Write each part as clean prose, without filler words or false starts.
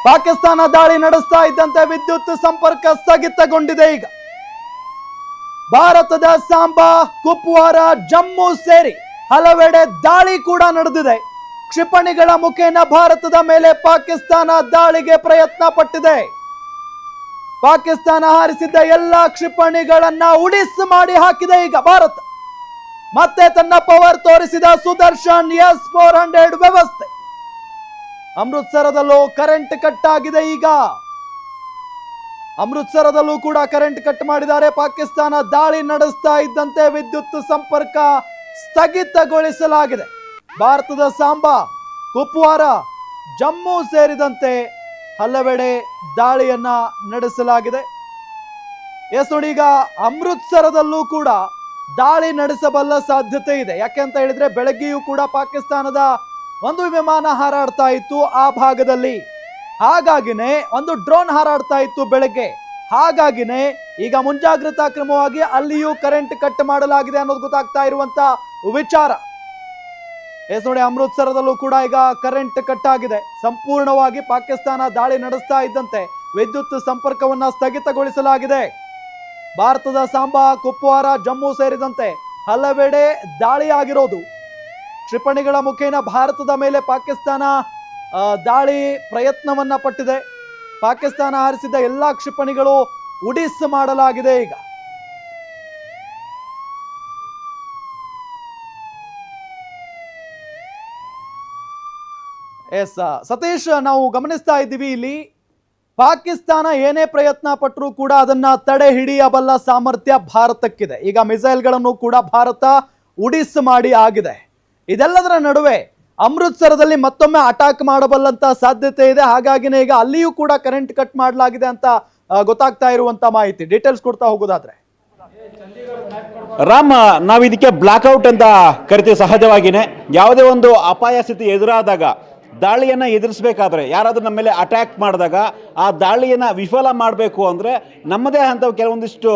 ಪಾಕಿಸ್ತಾನ ದಾಳಿ ನಡೆಸ್ತಾ ಇದ್ದಂತೆ ವಿದ್ಯುತ್ ಸಂಪರ್ಕ ಸ್ಥಗಿತಗೊಂಡಿದೆ. ಈಗ ಭಾರತದ ಸಾಂಬಾ, ಕುಪ್ವಾರ, ಜಮ್ಮು ಸೇರಿ ಹಲವೆಡೆ ದಾಳಿ ಕೂಡ ನಡೆದಿದೆ. ಕ್ಷಿಪಣಿಗಳ ಮುಖೇನ ಭಾರತದ ಮೇಲೆ ಪಾಕಿಸ್ತಾನ ದಾಳಿಗೆ ಪ್ರಯತ್ನ ಪಟ್ಟಿದೆ. ಪಾಕಿಸ್ತಾನ ಹಾರಿಸಿದ್ದ ಎಲ್ಲಾ ಕ್ಷಿಪಣಿಗಳನ್ನ ಉಡಿಸ್ ಮಾಡಿ ಹಾಕಿದೆ. ಈಗ ಭಾರತ ಮತ್ತೆ ತನ್ನ ಪವರ್ ತೋರಿಸಿದ ಸುದರ್ಶನ್ S-400 ವ್ಯವಸ್ಥೆ. ಅಮೃತ್ಸರದಲ್ಲೂ ಕರೆಂಟ್ ಕಟ್ ಆಗಿದೆ. ಈಗ ಅಮೃತ್ಸರದಲ್ಲೂ ಕೂಡ ಕರೆಂಟ್ ಕಟ್ ಮಾಡಿದ್ದಾರೆ. ಪಾಕಿಸ್ತಾನ ದಾಳಿ ನಡೆಸ್ತಾ ಇದ್ದಂತೆ ವಿದ್ಯುತ್ ಸಂಪರ್ಕ ಸ್ಥಗಿತಗೊಳಿಸಲಾಗಿದೆ. ಭಾರತದ ಸಾಂಬಾ, ಕುಪ್ವಾರ, ಜಮ್ಮು ಸೇರಿದಂತೆ ಹಲವೆಡೆ ದಾಳಿಯನ್ನ ನಡೆಸಲಾಗಿದೆ. ಈಗ ಅಮೃತ್ಸರದಲ್ಲೂ ಕೂಡ ದಾಳಿ ನಡೆಸಬಲ್ಲ ಸಾಧ್ಯತೆ ಇದೆ. ಯಾಕೆಂತ ಹೇಳಿದ್ರೆ ಬೆಳಗ್ಗೆಯೂ ಕೂಡ ಪಾಕಿಸ್ತಾನದ ಒಂದು ವಿಮಾನ ಹಾರಾಡ್ತಾ ಇತ್ತು ಆ ಭಾಗದಲ್ಲಿ. ಹಾಗಾಗಿನೇ ಒಂದು ಡ್ರೋನ್ ಹಾರಾಡ್ತಾ ಇತ್ತು ಬೆಳಗ್ಗೆ. ಹಾಗಾಗಿನೇ ಈಗ ಮುಂಜಾಗ್ರತಾ ಕ್ರಮವಾಗಿ ಅಲ್ಲಿಯೂ ಕರೆಂಟ್ ಕಟ್ ಮಾಡಲಾಗಿದೆ ಅನ್ನೋದು ಗೊತ್ತಾಗ್ತಾ ಇರುವಂತ ವಿಚಾರ. ಅಮೃತ್ಸರದಲ್ಲೂ ಕೂಡ ಈಗ ಕರೆಂಟ್ ಕಟ್ ಆಗಿದೆ. ಸಂಪೂರ್ಣವಾಗಿ ಪಾಕಿಸ್ತಾನ ದಾಳಿ ನಡೆಸ್ತಾ ಇದ್ದಂತೆ ವಿದ್ಯುತ್ ಸಂಪರ್ಕವನ್ನ ಸ್ಥಗಿತಗೊಳಿಸಲಾಗಿದೆ. ಭಾರತದ ಸಾಂಬಾ, ಕುಪ್ವಾರ, ಜಮ್ಮು ಸೇರಿದಂತೆ ಹಲವೆಡೆ ದಾಳಿಯಾಗಿರೋದು. ಕ್ಷಿಪಣಿಗಳ ಮುಖೇನ ಭಾರತದ ಮೇಲೆ ಪಾಕಿಸ್ತಾನ ದಾಳಿ ಪ್ರಯತ್ನವನ್ನ ಪಟ್ಟಿದೆ. ಪಾಕಿಸ್ತಾನ ಹಾರಿಸಿದ್ದ ಎಲ್ಲಾ ಕ್ಷಿಪಣಿಗಳು ಉಡಿಸ್ ಮಾಡಲಾಗಿದೆ. ಈಗ ಸತೀಶ್, ನಾವು ಗಮನಿಸ್ತಾ ಇದ್ದೀವಿ ಇಲ್ಲಿ ಪಾಕಿಸ್ತಾನ ಏನೇ ಪ್ರಯತ್ನ ಪಟ್ಟರೂ ಕೂಡ ಅದನ್ನ ತಡೆ ಹಿಡಿಯಬಲ್ಲ ಸಾಮರ್ಥ್ಯ ಭಾರತಕ್ಕಿದೆ. ಈಗ ಮಿಸೈಲ್ಗಳನ್ನು ಕೂಡ ಭಾರತ ಉಡಿಸ್ ಮಾಡಿ ಆಗಿದೆ. ಇದೆಲ್ಲದರ ನಡುವೆ ಅಮೃತ್ಸರದಲ್ಲಿ ಮತ್ತೊಮ್ಮೆ ಅಟ್ಯಾಕ್ ಮಾಡಬಲ್ಲಂತ ಸಾಧ್ಯತೆ ಇದೆ. ಹಾಗಾಗಿನೇ ಈಗ ಅಲ್ಲಿಯೂ ಕೂಡ ಕರೆಂಟ್ ಕಟ್ ಮಾಡಲಾಗಿದೆ ಅಂತ ಗೊತ್ತಾಗ್ತಾ ಇರುವಂತ ಮಾಹಿತಿ. ಡೀಟೇಲ್ಸ್ ಕೊಡ್ತಾ ಹೋಗೋದಾದ್ರೆ ರಾಮ್, ನಾವು ಇದಕ್ಕೆ ಬ್ಲಾಕ್ಔಟ್ ಅಂತ ಕರಿತೀವಿ. ಸಹಜವಾಗಿನೇ ಯಾವುದೇ ಒಂದು ಅಪಾಯ ಸ್ಥಿತಿ ಎದುರಾದಾಗ, ದಾಳಿಯನ್ನು ಎದುರಿಸಬೇಕಾದ್ರೆ, ಯಾರಾದರೂ ನಮ್ಮ ಮೇಲೆ ಅಟ್ಯಾಕ್ ಮಾಡಿದಾಗ ಆ ದಾಳಿಯನ್ನು ವಿಫಲ ಮಾಡಬೇಕು ಅಂದರೆ ನಮ್ಮದೇ ಅಂತ ಕೆಲವೊಂದಿಷ್ಟು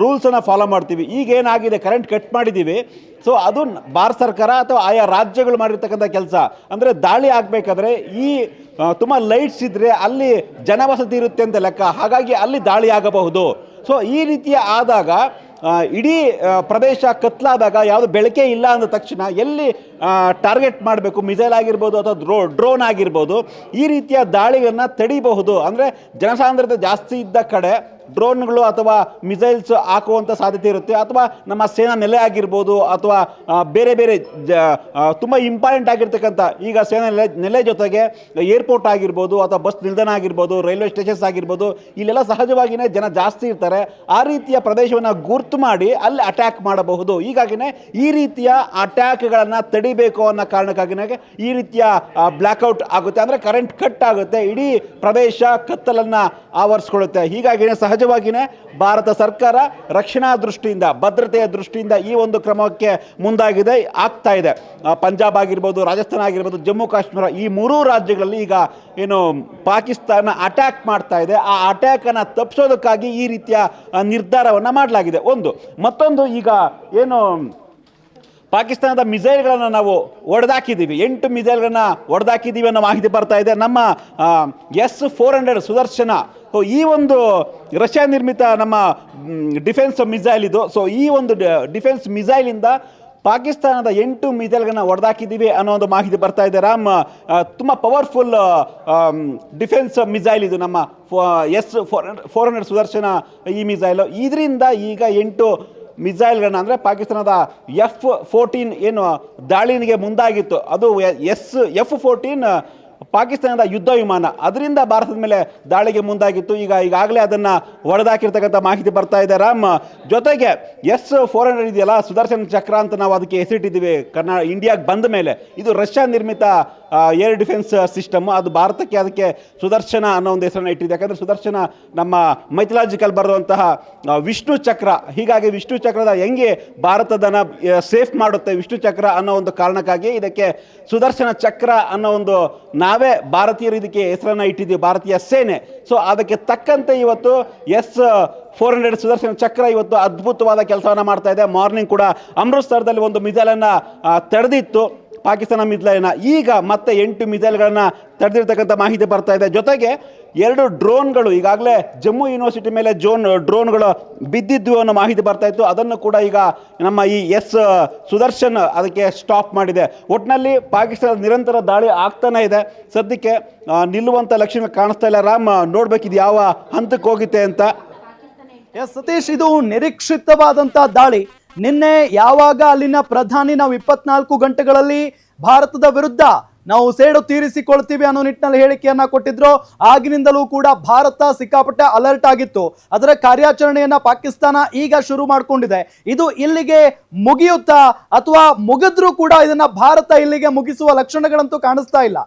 ರೂಲ್ಸನ್ನು ಫಾಲೋ ಮಾಡ್ತೀವಿ. ಈಗ ಏನಾಗಿದೆ, ಕರೆಂಟ್ ಕಟ್ ಮಾಡಿದ್ದೀವಿ. ಸೊ ಅದು ಭಾರತ ಸರ್ಕಾರ ಅಥವಾ ಆಯಾ ರಾಜ್ಯಗಳು ಮಾಡಿರ್ತಕ್ಕಂಥ ಕೆಲಸ. ಅಂದರೆ ದಾಳಿ ಆಗಬೇಕಾದ್ರೆ ಈ ತುಂಬ ಲೈಟ್ಸ್ ಇದ್ದರೆ ಅಲ್ಲಿ ಜನವಸತಿ ಇರುತ್ತೆ ಅಂತ ಲೆಕ್ಕ. ಹಾಗಾಗಿ ಅಲ್ಲಿ ದಾಳಿ ಆಗಬಹುದು. ಸೊ ಈ ರೀತಿಯ ಆದಾಗ ಇಡೀ ಪ್ರದೇಶ ಕತ್ಲಾದಾಗ, ಯಾವುದು ಬೆಳಕೆ ಇಲ್ಲ ಅಂದ ತಕ್ಷಣ ಎಲ್ಲಿ ಟಾರ್ಗೆಟ್ ಮಾಡಬೇಕು, ಮಿಸೈಲ್ ಆಗಿರ್ಬೋದು ಅಥವಾ ಡ್ರೋನ್ ಆಗಿರ್ಬೋದು, ಈ ರೀತಿಯ ದಾಳಿಗಳನ್ನು ತಡಿಬಹುದು. ಅಂದರೆ ಜನಸಾಂದ್ರತೆ ಜಾಸ್ತಿ ಇದ್ದ ಕಡೆ ಡ್ರೋನ್ಗಳು ಅಥವಾ ಮಿಸೈಲ್ಸ್ ಹಾಕುವಂಥ ಸಾಧ್ಯತೆ ಇರುತ್ತೆ. ಅಥವಾ ನಮ್ಮ ಸೇನಾ ನೆಲೆ ಆಗಿರ್ಬೋದು ಅಥವಾ ಬೇರೆ ಬೇರೆ ತುಂಬ ಇಂಪಾರ್ಟೆಂಟ್ ಆಗಿರ್ತಕ್ಕಂಥ, ಈಗ ಸೇನಾ ನೆಲೆ ಜೊತೆಗೆ ಏರ್ಪೋರ್ಟ್ ಆಗಿರ್ಬೋದು ಅಥವಾ ಬಸ್ ನಿಲ್ದಾಣ ಆಗಿರ್ಬೋದು, ರೈಲ್ವೆ ಸ್ಟೇಷನ್ಸ್ ಆಗಿರ್ಬೋದು, ಇಲ್ಲೆಲ್ಲ ಸಹಜವಾಗಿಯೇ ಜನ ಜಾಸ್ತಿ ಇರ್ತಾರೆ. ಆ ರೀತಿಯ ಪ್ರದೇಶವನ್ನು ಗುರ್ತು ಮಾಡಿ ಅಲ್ಲಿ ಅಟ್ಯಾಕ್ ಮಾಡಬಹುದು. ಹೀಗಾಗಿನೇ ಈ ರೀತಿಯ ಅಟ್ಯಾಕ್ಗಳನ್ನು ತಡಿಬೇಕು ಅನ್ನೋ ಕಾರಣಕ್ಕಾಗಿಯೇ ಈ ರೀತಿಯ ಬ್ಲ್ಯಾಕ್ಔಟ್ ಆಗುತ್ತೆ. ಅಂದರೆ ಕರೆಂಟ್ ಕಟ್ ಆಗುತ್ತೆ, ಇಡೀ ಪ್ರದೇಶ ಕತ್ತಲನ್ನು ಆವರಿಸ್ಕೊಳ್ಳುತ್ತೆ. ಹೀಗಾಗಿನೇ ಸಹಜವಾಗಿಯೇ ಭಾರತ ಸರ್ಕಾರ ರಕ್ಷಣಾ ದೃಷ್ಟಿಯಿಂದ, ಭದ್ರತೆಯ ದೃಷ್ಟಿಯಿಂದ ಈ ಒಂದು ಕ್ರಮಕ್ಕೆ ಮುಂದಾಗಿದೆ, ಆಗ್ತಾ ಇದೆ. ಪಂಜಾಬ್ ಆಗಿರ್ಬೋದು, ರಾಜಸ್ಥಾನ ಆಗಿರ್ಬೋದು, ಜಮ್ಮು ಕಾಶ್ಮೀರ, ಈ ಮೂರೂ ರಾಜ್ಯಗಳಲ್ಲಿ ಈಗ ಏನು ಪಾಕಿಸ್ತಾನ ಅಟ್ಯಾಕ್ ಮಾಡ್ತಾ ಇದೆ. ಆ ಅಟ್ಯಾಕನ್ನು ತಪ್ಪಿಸೋದಕ್ಕಾಗಿ ಈ ರೀತಿಯ ನಿರ್ಧಾರವನ್ನು ಮಾಡಲಾಗಿದೆ. ಮತ್ತೊಂದು, ಈಗ ಏನು ಪಾಕಿಸ್ತಾನದ ಮಿಸೈಲ್ಗಳನ್ನು ನಾವು ಹೊಡೆದಾಕಿದ್ದೀವಿ, 8 ಮಿಸೈಲ್ಗಳನ್ನು ಹೊಡೆದಾಕಿದ್ದೀವಿ ಅನ್ನೋ ಮಾಹಿತಿ ಬರ್ತಾ ಇದೆ. ನಮ್ಮ S-400 ಸುದರ್ಶನ, ಈ ಒಂದು ರಷ್ಯಾ ನಿರ್ಮಿತ ನಮ್ಮ ಡಿಫೆನ್ಸ್ ಮಿಸೈಲ್ ಇದು. ಸೊ ಈ ಒಂದು ಡಿಫೆನ್ಸ್ ಮಿಸೈಲಿಂದ ಪಾಕಿಸ್ತಾನದ 8 ಮಿಸೈಲ್ಗಳನ್ನ ಹೊಡೆದಾಕಿದ್ದೀವಿ ಅನ್ನೋ ಒಂದು ಮಾಹಿತಿ ಬರ್ತಾ ಇದೆ. ರಾಮ್, ತುಂಬ ಪವರ್ಫುಲ್ ಡಿಫೆನ್ಸ್ ಮಿಸೈಲ್ ಇದು, ನಮ್ಮ S-400 ಸುದರ್ಶನ ಈ ಮಿಸೈಲು. ಇದರಿಂದ ಈಗ 8 ಮಿಸೈಲ್ಗಳನ್ನ, ಅಂದರೆ ಪಾಕಿಸ್ತಾನದ F-14 ಏನು ದಾಳಿಗೆ ಮುಂದಾಗಿತ್ತು, ಅದು F-14 ಪಾಕಿಸ್ತಾನದ ಯುದ್ಧ ವಿಮಾನ, ಅದರಿಂದ ಭಾರತದ ಮೇಲೆ ದಾಳಿಗೆ ಮುಂದಾಗಿತ್ತು. ಈಗಾಗಲೇ ಅದನ್ನು ಹೊಡೆದಾಕಿರ್ತಕ್ಕಂಥ ಮಾಹಿತಿ ಬರ್ತಾ ಇದೆ. ರಾಮ್, ಜೊತೆಗೆ S-400 ಇದೆಯಲ್ಲ, ಸುದರ್ಶನ್ ಚಕ್ರ ಅಂತ ನಾವು ಅದಕ್ಕೆ ಹೆಸರಿಟ್ಟಿದ್ದೀವಿ. ಇಂಡಿಯಾಗೆ ಬಂದ ಮೇಲೆ ಇದು ರಷ್ಯಾ ನಿರ್ಮಿತ ಏರ್ ಡಿಫೆನ್ಸ್ ಸಿಸ್ಟಮ್. ಅದು ಭಾರತಕ್ಕೆ ಅದಕ್ಕೆ ಸುದರ್ಶನ ಅನ್ನೋ ಒಂದು ಹೆಸರನ್ನು ಇಟ್ಟಿದೆ. ಯಾಕಂದರೆ ಸುದರ್ಶನ ನಮ್ಮ ಮೈಥಲಾಜಿಕಲ್ ಬರುವಂತಹ ವಿಷ್ಣು ಚಕ್ರ. ಹೀಗಾಗಿ ವಿಷ್ಣು ಚಕ್ರದ ಹೆಂಗೆ ಭಾರತದನ್ನು ಸೇಫ್ ಮಾಡುತ್ತೆ ವಿಷ್ಣು ಚಕ್ರ ಅನ್ನೋ ಒಂದು ಕಾರಣಕ್ಕಾಗಿ ಇದಕ್ಕೆ ಸುದರ್ಶನ ಚಕ್ರ ಅನ್ನೋ ಒಂದು ನಾವೇ ಭಾರತೀಯರು ಇದಕ್ಕೆ ಹೆಸರನ್ನು ಇಟ್ಟಿದ್ದೀವಿ, ಭಾರತೀಯ ಸೇನೆ. ಸೊ ಅದಕ್ಕೆ ತಕ್ಕಂತೆ ಇವತ್ತು S-400 ಸುದರ್ಶನ ಚಕ್ರ ಇವತ್ತು ಅದ್ಭುತವಾದ ಕೆಲಸವನ್ನು ಮಾಡ್ತಾ ಇದೆ. ಮಾರ್ನಿಂಗ್ ಕೂಡ ಅಮೃತ್ಸರದಲ್ಲಿ ಒಂದು ಮಿಸೈಲನ್ನು ತಡೆದಿತ್ತು. ಪಾಕಿಸ್ತಾನ ಮಿಸೈಲನ್ನು. ಈಗ ಮತ್ತೆ 8 ಮಿಸೈಲ್ಗಳನ್ನು ತಡೆದಿರ್ತಕ್ಕಂಥ ಮಾಹಿತಿ ಬರ್ತಾ ಇದೆ. ಜೊತೆಗೆ 2 ಡ್ರೋನ್ಗಳು ಈಗಾಗಲೇ ಜಮ್ಮು ಯೂನಿವರ್ಸಿಟಿ ಮೇಲೆ ಡ್ರೋನ್ಗಳು ಬಿದ್ದಿದ್ದು ಅನ್ನೋ ಮಾಹಿತಿ ಬರ್ತಾ ಇತ್ತು. ಅದನ್ನು ಕೂಡ ಈಗ ನಮ್ಮ ಈ ಸುದರ್ಶನ್ ಅದಕ್ಕೆ ಸ್ಟಾಪ್ ಮಾಡಿದೆ. ಒಟ್ಟಿನಲ್ಲಿ ಪಾಕಿಸ್ತಾನದ ನಿರಂತರ ದಾಳಿ ಆಗ್ತಾನೆ ಇದೆ. ಸದ್ಯಕ್ಕೆ ನಿಲ್ಲುವಂಥ ಲಕ್ಷಣ ಕಾಣಿಸ್ತಾ ಇಲ್ಲ. ರಾಮ್, ನೋಡ್ಬೇಕಿದು ಯಾವ ಹಂತಕ್ಕೆ ಹೋಗುತ್ತೆ ಅಂತ. ಎಸ್ ಸತೀಶ್, ಇದು ನಿರೀಕ್ಷಿತವಾದಂತ ದಾಳಿ. ನಿನ್ನೆ ಯಾವಾಗ ಅಲ್ಲಿನ ಪ್ರಧಾನಿ ನಾವು 24 ಗಂಟೆಗಳಲ್ಲಿ ಭಾರತದ ವಿರುದ್ಧ ನಾವು ಸೇಡು ತೀರಿಸಿಕೊಳ್ತೀವಿ ಅನ್ನೋ ನಿಟ್ಟಿನಲ್ಲಿ ಹೇಳಿಕೆಯನ್ನ ಕೊಟ್ಟಿದ್ರು, ಆಗಿನಿಂದಲೂ ಕೂಡ ಭಾರತ ಸಿಕ್ಕಾಪಟ್ಟೆ ಅಲರ್ಟ್ ಆಗಿತ್ತು. ಅದರ ಕಾರ್ಯಾಚರಣೆಯನ್ನ ಪಾಕಿಸ್ತಾನ ಈಗ ಶುರು ಮಾಡಿಕೊಂಡಿದೆ. ಇದು ಇಲ್ಲಿಗೆ ಮುಗಿಯುತ್ತಾ ಅಥವಾ ಮುಗಿದ್ರೂ ಕೂಡ ಇದನ್ನ ಭಾರತ ಇಲ್ಲಿಗೆ ಮುಗಿಸುವ ಲಕ್ಷಣಗಳಂತೂ ಕಾಣಿಸ್ತಾ ಇಲ್ಲ.